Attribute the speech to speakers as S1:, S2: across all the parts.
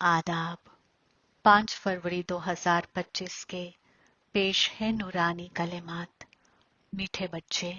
S1: आदाब। 5 फरवरी 2025 के पेश है नूरानी कलेमात। मीठे बच्चे,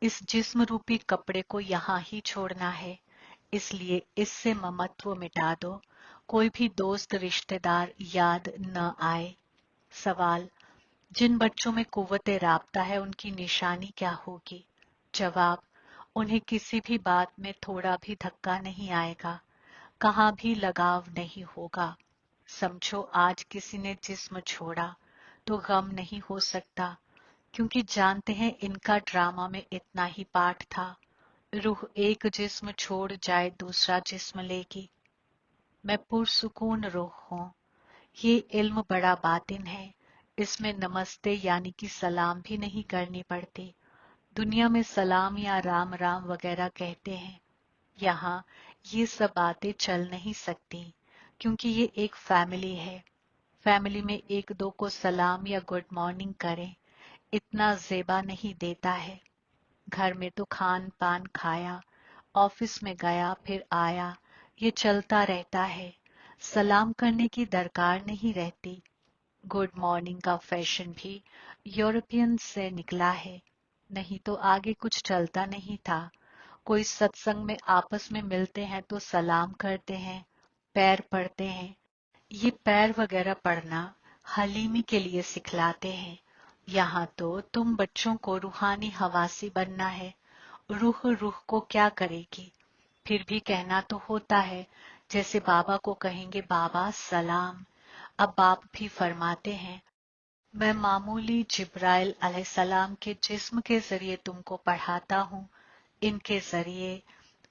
S1: इस जिस्म रूपी कपड़े को यहाँ ही छोड़ना है, इसलिए इससे ममत्व मिटा दो। कोई भी दोस्त रिश्तेदार याद न आए। सवाल: जिन बच्चों में कुव्वते राब्ता है उनकी निशानी क्या होगी? जवाब: उन्हें किसी भी बात में थोड़ा भी धक्का नहीं आएगा, कहाँ भी लगाव नहीं होगा। समझो आज किसी ने जिस्म छोड़ा तो गम नहीं हो सकता, क्योंकि जानते हैं इनका ड्रामा में इतना ही पार्ट था। रूह एक जिस्म छोड़ जाए दूसरा जिस्म लेगी। मैं पुरसुकून रूह हूँ। ये इल्म बड़ा बातिन है, इसमें नमस्ते यानी कि सलाम भी नहीं करनी पड़ती। दुनिया में सलाम या राम राम वगैरह कहते हैं, यहाँ ये सब बातें चल नहीं सकती, क्योंकि ये एक फैमिली है। फैमिली में एक दो को सलाम या गुड मॉर्निंग करें, इतना ज़ेबा नहीं देता है। घर में तो खान पान खाया, ऑफिस में गया फिर आया, ये चलता रहता है। सलाम करने की दरकार नहीं रहती। गुड मॉर्निंग का फैशन भी यूरोपियन से निकला है, नहीं तो आगे कुछ चलता नहीं था। कोई सत्संग में आपस में मिलते हैं तो सलाम करते हैं, पैर पड़ते हैं। ये पैर वगैरह पढ़ना हलीमी के लिए सिखलाते हैं। यहाँ तो तुम बच्चों को रूहानी हवासी बनना है। रूह रूह को क्या करेगी? फिर भी कहना तो होता है, जैसे बाबा को कहेंगे बाबा सलाम। अब बाप भी फरमाते हैं, मैं मामूली जिब्राइल अलैहिस्सलाम के जिस्म के जरिए तुमको पढ़ाता हूँ, इनके जरिए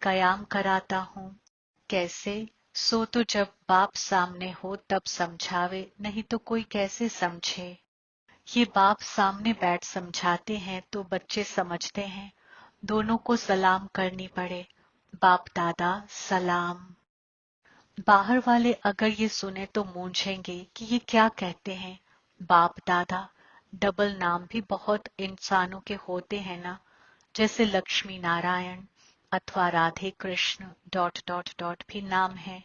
S1: कयाम कराता हूँ। कैसे? सो तो जब बाप सामने हो तब समझावे, नहीं तो कोई कैसे समझे। ये बाप सामने बैठ समझाते हैं तो बच्चे समझते हैं। दोनों को सलाम करनी पड़े। बाप दादा सलाम। बाहर वाले अगर ये सुने तो मूंझेंगे कि ये क्या कहते हैं। बाप दादा डबल नाम भी बहुत इंसानों के होते हैं ना, जैसे लक्ष्मी नारायण अथवा Radhe Krishna dot dot dot भी नाम है।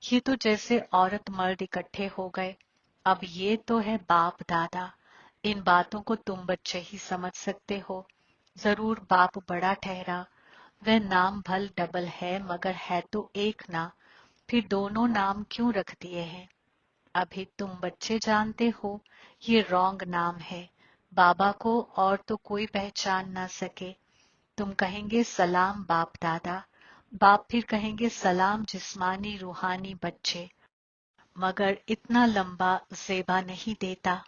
S1: ये तो जैसे औरत मर्द इकट्ठे हो गए। अब ये तो है बाप दादा। इन बातों को तुम बच्चे ही समझ सकते हो। जरूर बाप बड़ा ठहरा। वह नाम भल डबल है मगर है तो एक ना, फिर दोनों नाम क्यों रख दिए हैं? अभी तुम बच्चे जानते हो ये रॉन्ग नाम है। बाबा को और तो कोई पहचान ना सके। तुम कहेंगे सलाम बाप दादा, बाप फिर कहेंगे सलाम जिस्मानी रूहानी बच्चे, मगर इतना लंबा ज़ेबा नहीं देता।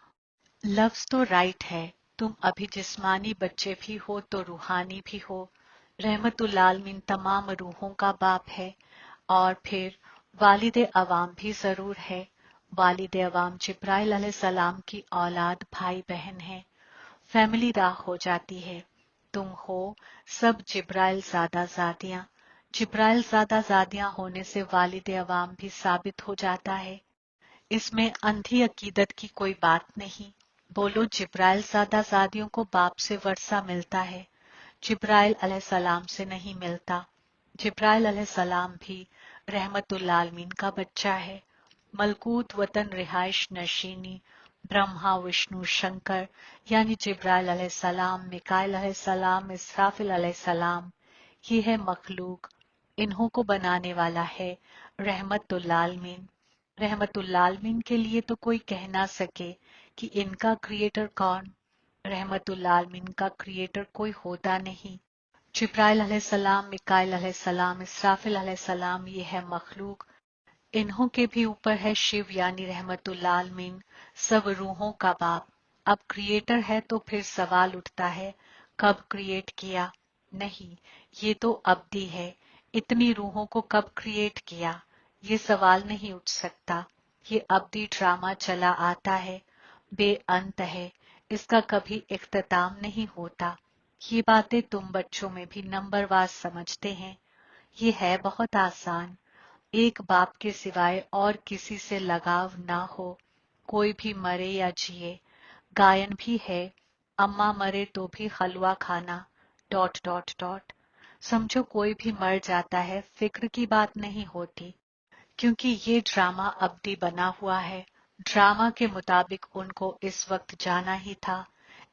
S1: लफ्ज तो राइट है, तुम अभी जिस्मानी बच्चे भी हो तो रूहानी भी हो। रहमतुल आलमीन तमाम रूहों का बाप है। और फिर वालिद अवाम भी जरूर है। वालिद अवाम जिब्राइल अलैहिस्सलाम की औलाद भाई बहन है। फैमिली राह हो जाती है। तुम हो सब जिब्राइल ज़ादा ज़ादियां। जिब्राइल ज़ादा ज़ादियां होने से वालिद अवाम भी साबित हो जाता है। इसमें अंधी अकीदत की कोई बात नहीं। बोलो जिब्राइल ज़ादा ज़ादियों को बाप से वर्षा मिलता है, जिब्राइल अलैहिस्सलाम से नहीं मिलता। जिब्राइल अलैहिस्सलाम भी रहमतुल आलमीन का बच्चा है। मलकूत वतन रिहाइश नशीनी ब्रह्मा विष्णु शंकर यानी जिब्राइल अलैहिस्सलाम, मिकाइल अलैहिस्सलाम, इसराफिल अलैहिस्सलाम, ये है मखलूक। इन्हों को बनाने वाला है रहमतुल आलमीन। रहमतुल आलमीन के लिए तो कोई कह ना सके कि इनका क्रिएटर कौन। रहमतुल आलमीन का क्रिएटर कोई होता नहीं। जिब्राइल अलैहिस्सलाम, मिकाइल अलैहिस्सलाम, इसराफिल अलैहिस्सलाम, ये है मखलूक। इन्हों के भी ऊपर है शिव यानी रहमतुल आलमीन, सब रूहों का बाप। अब क्रिएटर है तो फिर सवाल उठता है कब क्रिएट किया? नहीं, ये तो अब्दी है। इतनी रूहों को कब क्रिएट किया? ये सवाल नहीं उठ सकता। ये अब्दी ड्रामा चला आता है, बेअंत है, इसका कभी इख्तिताम नहीं होता। ये बातें तुम बच्चों में भी नंबरवार समझते हैं। ये है बहुत आसान। एक बाप के सिवाय और किसी से लगाव ना हो। कोई भी मरे या जिए। गायन भी है, अम्मा मरे तो भी हलवा खाना डॉट डॉट डॉट। समझो कोई भी मर जाता है, फिक्र की बात नहीं होती। क्योंकि ये ड्रामा अब भी बना हुआ है। ड्रामा के मुताबिक उनको इस वक्त जाना ही था।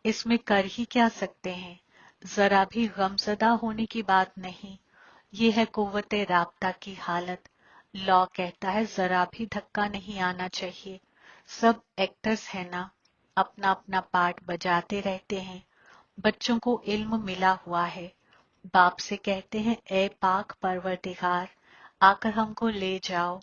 S1: इसमें कर ही क्या सकते हैं। जरा भी गमज़दा होने की बात नहीं। ये है कुव्वते राब्ता की हालत। लॉ कहता है जरा भी धक्का नहीं आना चाहिए। सब एक्टर्स है ना, अपना अपना पार्ट बजाते रहते हैं। बच्चों को इल्म मिला हुआ है। बाप से कहते हैं ए पाक परवरदिगार, आकर हमको ले जाओ।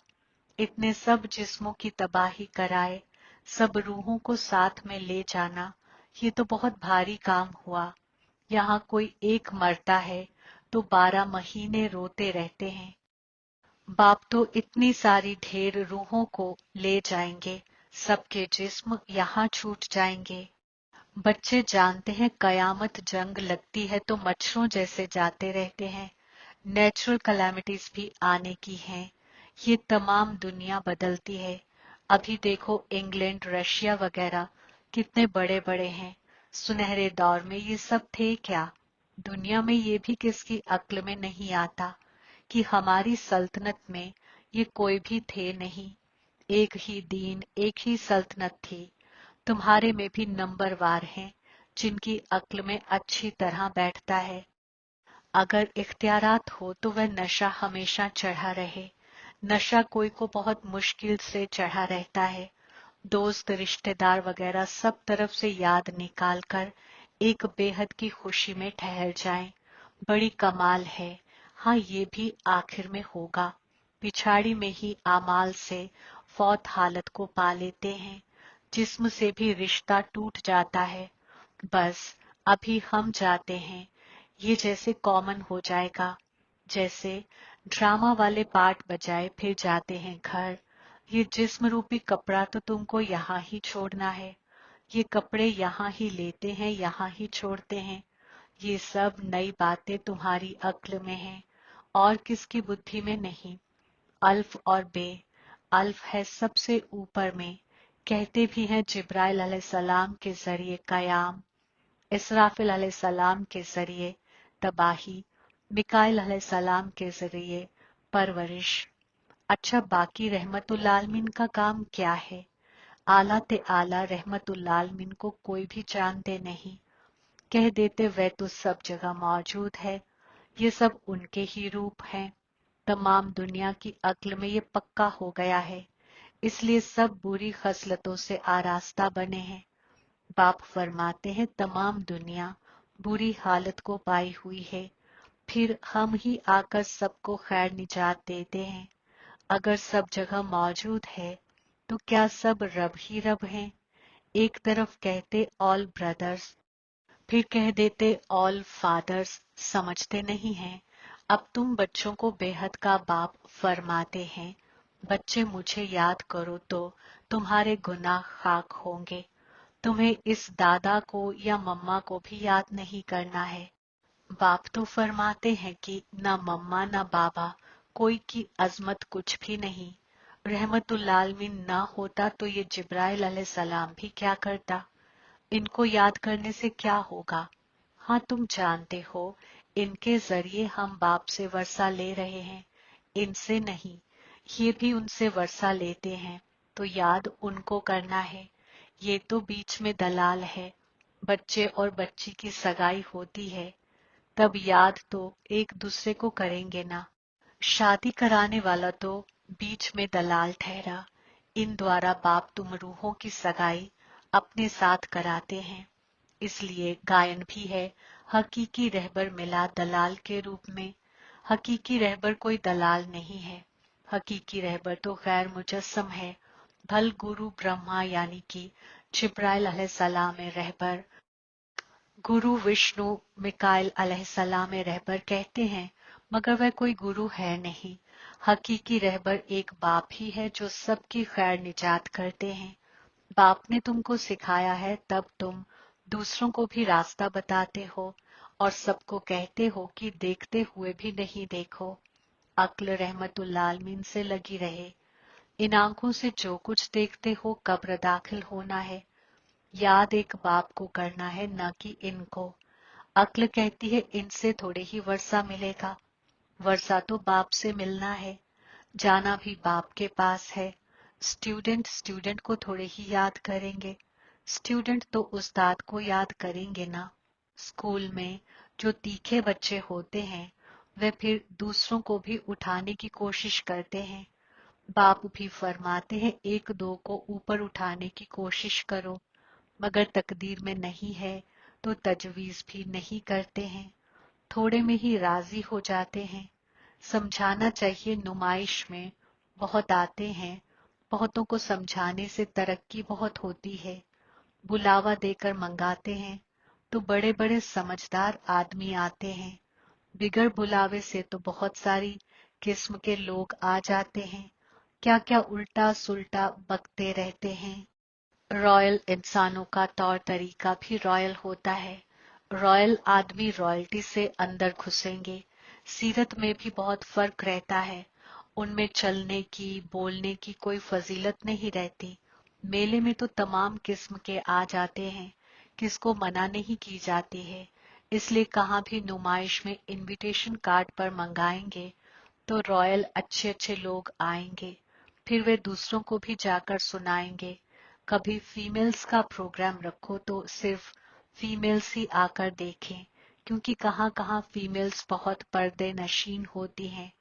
S1: इतने सब जिस्मों की तबाही कराए, सब रूहों को साथ में ले जाना, ये तो बहुत भारी काम हुआ। यहाँ कोई एक मरता है तो 12 महीने रोते रहते हैं। बाप तो इतनी सारी ढेर रूहों को ले जाएंगे, सबके जिस्म यहाँ छूट जाएंगे। बच्चे जानते हैं कयामत जंग लगती है तो मच्छरों जैसे जाते रहते हैं। नेचुरल कैलामिटीज भी आने की हैं। ये तमाम दुनिया बदलती है। अभी देखो इंग्लैंड रशिया वगैरह कितने बड़े बड़े हैं। सुनहरे दौर में ये सब थे क्या। दुनिया में ये भी किसकी अक्ल में नहीं आता कि हमारी सल्तनत में ये कोई भी थे नहीं। एक ही दीन एक ही सल्तनत थी। तुम्हारे में भी नंबरवार हैं जिनकी अक्ल में अच्छी तरह बैठता है। अगर इख्तियारात हो तो वह नशा हमेशा चढ़ा रहे। नशा कोई को बहुत मुश्किल से चढ़ा रहता है। दोस्त रिश्तेदार वगैरह सब तरफ से याद निकाल कर एक बेहद की खुशी में ठहर जाएं। बड़ी कमाल है। हाँ, ये भी आखिर में होगा। पिछाड़ी में ही आमाल से फौत हालत को पा लेते हैं। जिस्म से भी रिश्ता टूट जाता है। बस अभी हम जाते हैं। ये जैसे कॉमन हो जाएगा। जैसे ड्रामा वाले पार्ट बजाए फिर जाते हैं घर। ये जिस्म रूपी कपड़ा तो तुमको यहाँ ही छोड़ना है। ये कपड़े यहाँ ही लेते हैं, यहाँ ही छोड़ते हैं। ये सब नई बातें तुम्हारी अक्ल में हैं और किसकी बुद्धि में नहीं। अल्फ और बे। अल्फ है सबसे ऊपर में। कहते भी हैं जिब्राइल अलैहिस्सलाम के जरिए कयाम, इसराफिल अलैहिस्सलाम के जरिए तबाही, मिकाइल अलैहिस्सलाम के जरिए परवरिश। अच्छा, बाकी रहमतुल आलमीन का काम क्या है। आला ते आला रहमतुल आलमीन को कोई भी जानते नहीं। कह देते वह तो सब जगह मौजूद है। ये सब उनके ही रूप हैं। तमाम दुनिया की अक्ल में ये पक्का हो गया है। इसलिए सब बुरी खसलतों से आरास्ता बने हैं। बाप फरमाते हैं तमाम दुनिया बुरी हालत को पाई हुई है। फिर हम ही आकर सबको खैर निजात देते हैं। अगर सब जगह मौजूद है तो क्या सब रब ही रब हैं। एक तरफ कहते ऑल ब्रदर्स, फिर कह देते ऑल फादर्स। समझते नहीं हैं। अब तुम बच्चों को बेहद का बाप फरमाते हैं, बच्चे मुझे याद करो तो तुम्हारे गुनाह खाक होंगे। तुम्हें इस दादा को या मम्मा को भी याद नहीं करना है। बाप तो फरमाते हैं कि ना मम्मा ना बाबा, कोई की अजमत कुछ भी नहीं। रहमतुल आलमीन ना होता तो ये जिब्राइल अलैहिस्सलाम भी क्या करता। इनको याद करने से क्या होगा। हाँ, तुम जानते हो इनके जरिए हम बाप से वर्षा ले रहे हैं, इनसे नहीं। ये भी उनसे वर्षा लेते हैं तो याद उनको करना है। ये तो बीच में दलाल है। बच्चे और बच्ची की सगाई होती है तब याद तो एक दूसरे को करेंगे ना। शादी कराने वाला तो बीच में दलाल ठहरा। इन द्वारा बाप तुम रूहों की सगाई अपने साथ कराते हैं। इसलिए गायन भी है, हकीकी रहबर मिला दलाल के रूप में। हकीकी रहबर कोई दलाल नहीं है। हकीकी रहबर तो गैर मुजस्सम है। भल गुरु ब्रह्मा यानी कि जिब्राइल अलैहिस्सलाम रहबर, गुरु विष्णु मिकाइल अलैहिस्सलाम रहबर कहते हैं, मगर वह कोई गुरु है नहीं। हकीकी रहबर एक बाप ही है जो सबकी खैर निजात करते हैं। बाप ने तुमको सिखाया है तब तुम दूसरों को भी रास्ता बताते हो और सबको कहते हो कि देखते हुए भी नहीं देखो। अक्ल रहमतुल आलमीन से लगी रहे। इन आंखों से जो कुछ देखते हो कब्र दाखिल होना है। याद एक बाप को करना है न कि इनको। अक्ल कहती है इनसे थोड़े ही वर्षा मिलेगा। वर्षा तो बाप से मिलना है। जाना भी बाप के पास है। स्टूडेंट स्टूडेंट को थोड़े ही याद करेंगे, स्टूडेंट तो उस्ताद को याद करेंगे ना। स्कूल में जो तीखे बच्चे होते हैं वे फिर दूसरों को भी उठाने की कोशिश करते हैं। बाप भी फरमाते हैं एक दो को ऊपर उठाने की कोशिश करो, मगर तकदीर में नहीं है तो तजवीज भी नहीं करते हैं, थोड़े में ही राजी हो जाते हैं। समझाना चाहिए नुमाइश में बहुत आते हैं, बहुतों को समझाने से तरक्की बहुत होती है। बुलावा देकर मंगाते हैं तो बड़े बड़े समझदार आदमी आते हैं, बिगर बुलावे से तो बहुत सारी किस्म के लोग आ जाते हैं, क्या क्या उल्टा सुल्टा बकते रहते हैं। रॉयल इंसानों का तौर तरीका भी रॉयल होता है। रॉयल आदमी रॉयल्टी से अंदर घुसेंगे, सीरत में भी बहुत फर्क रहता है। उनमें चलने की बोलने की कोई फजीलत नहीं रहती। मेले में तो तमाम किस्म के आ जाते हैं, किसको मना नहीं की जाती है। इसलिए कहाँ भी नुमाइश में इनविटेशन कार्ड पर मंगाएंगे तो रॉयल अच्छे अच्छे लोग आएंगे, फिर वे दूसरों को भी जाकर सुनाएंगे। कभी फीमेल्स का प्रोग्राम रखो तो सिर्फ फीमेल्स ही आकर देखें, क्योंकि कहाँ कहाँ फीमेल्स बहुत पर्दे नशीन होती हैं।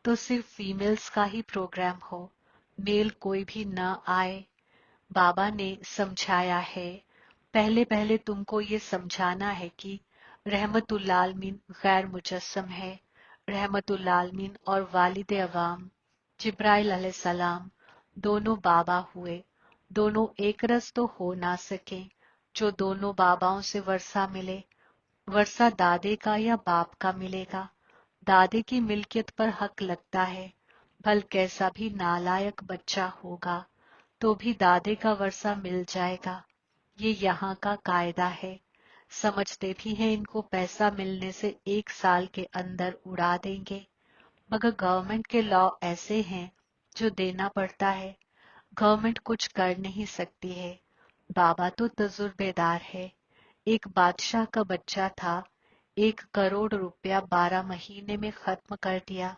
S1: तो सिर्फ फीमेल्स का ही प्रोग्राम हो, मेल कोई भी न आए। बाबा ने समझाया है, पहले पहले तुमको ये समझाना है कि रहमतुल आलमीन गैर मुजस्सम है। रहमतुल आलमीन और वालिद अवाम जिब्राइल अलैहिस्सलाम दोनों बाबा हुए, दोनों एक रस तो हो ना सके। जो दोनों बाबाओं से वर्षा मिले, वर्षा दादे का या बाप का मिलेगा। दादे की मिल्कियत पर हक लगता है, भल कैसा भी नालायक बच्चा होगा तो भी दादे का वर्षा मिल जाएगा। ये यहाँ का कायदा है। समझते भी हैं इनको पैसा मिलने से एक साल के अंदर उड़ा देंगे, मगर गवर्नमेंट के लॉ ऐसे हैं जो देना पड़ता है। गवर्नमेंट कुछ कर नहीं सकती है। बाबा तो तजुर्बेदार है। एक बादशाह का बच्चा था, 1 करोड़ रुपया 12 महीने में खत्म कर दिया।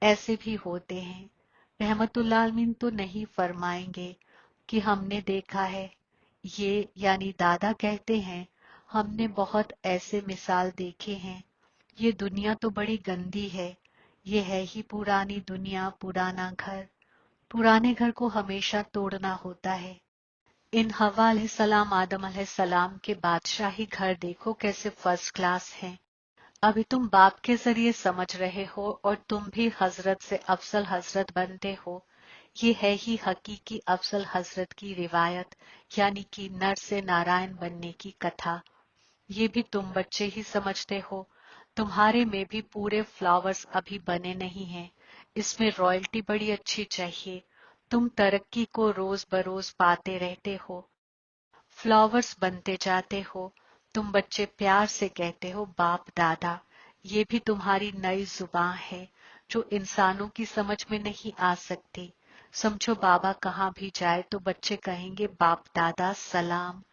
S1: ऐसे भी होते हैं। रहमतुल्लाह आलमीन तो नहीं फरमाएंगे कि हमने देखा है। ये यानी दादा कहते हैं, हमने बहुत ऐसे मिसाल देखे हैं। ये दुनिया तो बड़ी गंदी है। ये है ही पुरानी दुनिया, पुराना घर। पुराने घर को हमेशा तोड़ना होता है। इन हवा अलैहिस्सलाम आदम अलैहिस्सलाम के बादशाही घर देखो कैसे फर्स्ट क्लास हैं। अभी तुम बाप के जरिए समझ रहे हो और तुम भी हजरत से अफजल हजरत बनते हो। ये है ही हकीकी अफजल हजरत की रिवायत, यानी कि नर से नारायण बनने की कथा। ये भी तुम बच्चे ही समझते हो। तुम्हारे में भी पूरे फ्लावर्स अभी बने नहीं हैं। इसमें रॉयल्टी बड़ी अच्छी चाहिए। तुम तरक्की को रोज बरोज पाते रहते हो, फ्लावर्स बनते जाते हो। तुम बच्चे प्यार से कहते हो बाप दादा। ये भी तुम्हारी नई जुबान है जो इंसानों की समझ में नहीं आ सकती। समझो बाबा कहाँ भी जाए तो बच्चे कहेंगे बाप दादा सलाम।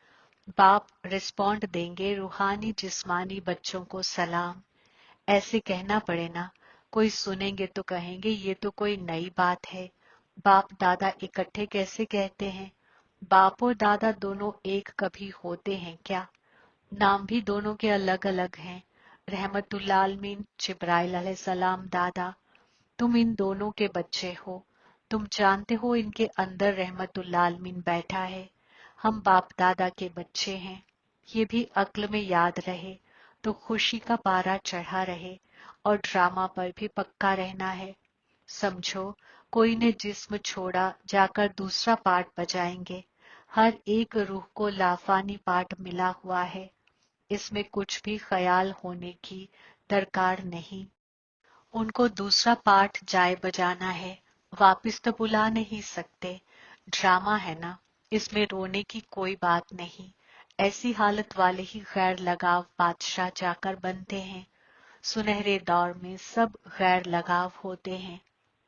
S1: बाप रिस्पॉन्ड देंगे रूहानी जिस्मानी बच्चों को सलाम। ऐसे कहना पड़े ना, कोई सुनेंगे तो कहेंगे ये तो कोई नई बात है। बाप दादा इकट्ठे कैसे कहते हैं? बाप और दादा दोनों एक कभी होते हैं क्या? नाम भी दोनों के अलग अलग हैं। रहमतुल्लाह आलमीन जिब्राइल अलैहिस्सलाम दादा, तुम इन दोनों के बच्चे हो। तुम जानते हो इनके अंदर रहमतुल्लाह आलमीन बैठा है। हम बाप दादा के बच्चे हैं। ये भी अक्ल में याद रहे तो खुशी का पारा चढ़ा रहे, और ड्रामा पर भी पक्का रहना है। समझो कोई ने जिस्म छोड़ा जाकर दूसरा पार्ट बजाएंगे। हर एक रूह को लाफानी पार्ट मिला हुआ है। इसमें कुछ भी ख्याल होने की दरकार नहीं। उनको दूसरा पार्ट जाए बजाना है, वापिस तो बुला नहीं सकते। ड्रामा है ना, इसमें रोने की कोई बात नहीं। ऐसी हालत वाले ही गैर लगाव बादशाह जाकर बनते हैं। सुनहरे दौर में सब गैर लगाव होते हैं।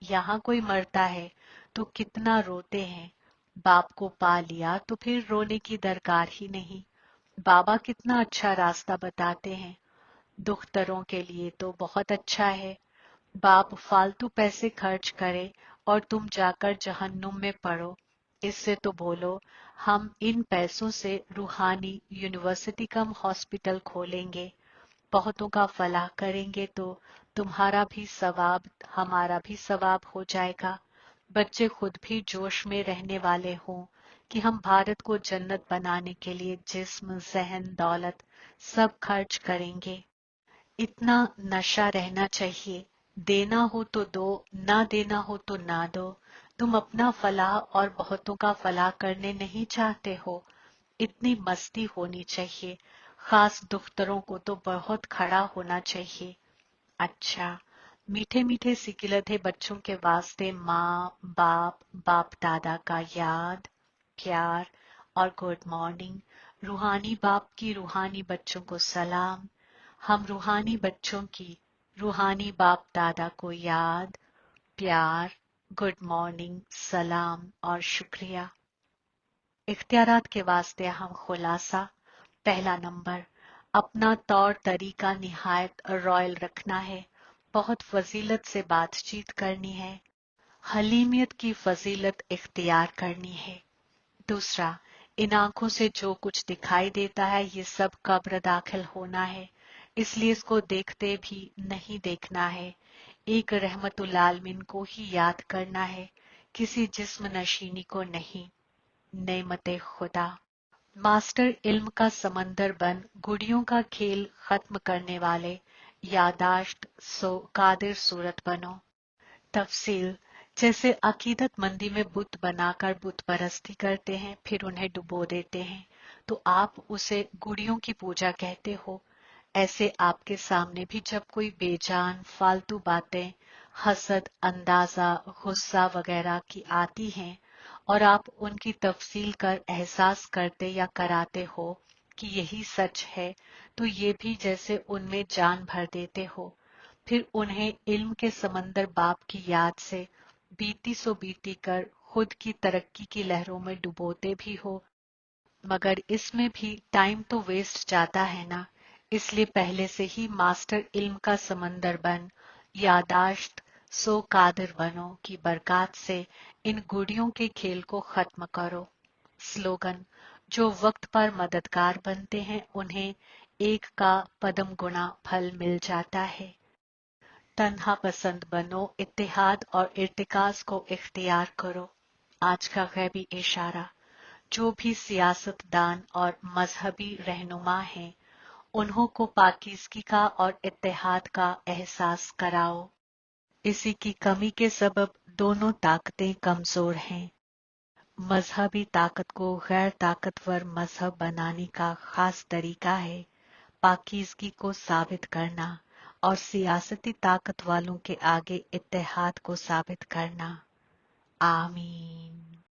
S1: यहाँ कोई मरता है तो कितना रोते हैं। बाप को पा लिया तो फिर रोने की दरकार ही नहीं। बाबा कितना अच्छा रास्ता बताते हैं। दुख्तरों के लिए तो बहुत अच्छा है। बाप फालतू पैसे खर्च करे और तुम जाकर जहन्नुम में पड़ो। इससे तो बोलो हम इन पैसों से रूहानी यूनिवर्सिटी कम हॉस्पिटल खोलेंगे, बहुतों का फलाह करेंगे तो तुम्हारा भी सवाब हमारा भी सवाब हो जाएगा। बच्चे खुद भी जोश में रहने वाले हों कि हम भारत को जन्नत बनाने के लिए जिस्म, जहन, दौलत सब खर्च करेंगे। इतना नशा रहना चाहिए, देना हो तो दो, ना देना हो तो ना दो। तुम अपना फलाह और बहुतों का फलाह करने नहीं चाहते हो, इतनी मस्ती होनी चाहिए। खास दुख्तरों को तो बहुत खड़ा होना चाहिए। अच्छा, मीठे मीठे सिकिलत बच्चों के वास्ते माँ बाप, बाप दादा का याद, प्यार और गुड मॉर्निंग। रूहानी बाप की रूहानी बच्चों को सलाम। हम रूहानी बच्चों की रूहानी बाप दादा को याद, प्यार, गुड मॉर्निंग, सलाम और शुक्रिया। इख्तियारात के वास्ते हम खुलासा। पहला नंबर, अपना तौर तरीका निहायत रॉयल रखना है, बहुत फजीलत से बातचीत करनी है, हलीमियत की फजीलत इख्तियार करनी है। दूसरा, इन आंखों से जो कुछ दिखाई देता है ये सब कब्र दाखिल होना है, इसलिए इसको देखते भी नहीं देखना है। एक रहमतुल आलमीन को ही याद करना है, किसी जिस्म नशीनी को नहीं। नेमते खुदा। मास्टर इल्म का समंदर बन गुड़ियों का खेल खत्म करने वाले यादाश्त सो कादिर सूरत बनो। तफसील, जैसे अकीदत मंदी में बुत बनाकर बुत परस्ती करते हैं फिर उन्हें डुबो देते हैं, तो आप उसे गुड़ियों की पूजा कहते हो। ऐसे आपके सामने भी जब कोई बेजान फालतू बातें, हसद, अंदाजा, गुस्सा वगैरह की आती हैं और आप उनकी तफसील कर एहसास करते या कराते हो कि यही सच है, तो ये भी जैसे उनमें जान भर देते हो। फिर उन्हें इल्म के समंदर बाप की याद से बीती सो बीती कर खुद की तरक्की की लहरों में डुबोते भी हो, मगर इसमें भी टाइम तो वेस्ट जाता है ना। इसलिए पहले से ही मास्टर इल्म का समंदर बन यादाश्त सो कादिर बनो की बरकत से इन गुड़ियों के खेल को खत्म करो। स्लोगन, जो वक्त पर मददगार बनते हैं उन्हें एक का पदम गुना फल मिल जाता है। तन्हा पसंद बनो, इत्तेहाद और इर्तिकाज को इख्तियार करो। आज का गैबी इशारा, जो भी सियासतदान और मजहबी रहनुमा हैं उन्हों को पाकीज़गी का और इत्तेहाद का एहसास कराओ। इसी की कमी के सबब दोनों ताकतें कमजोर हैं। मजहबी ताकत को गैर ताकतवर मजहब बनाने का खास तरीका है पाकीज़गी को साबित करना और सियासती ताकत वालों के आगे इत्तेहाद को साबित करना। आमीन।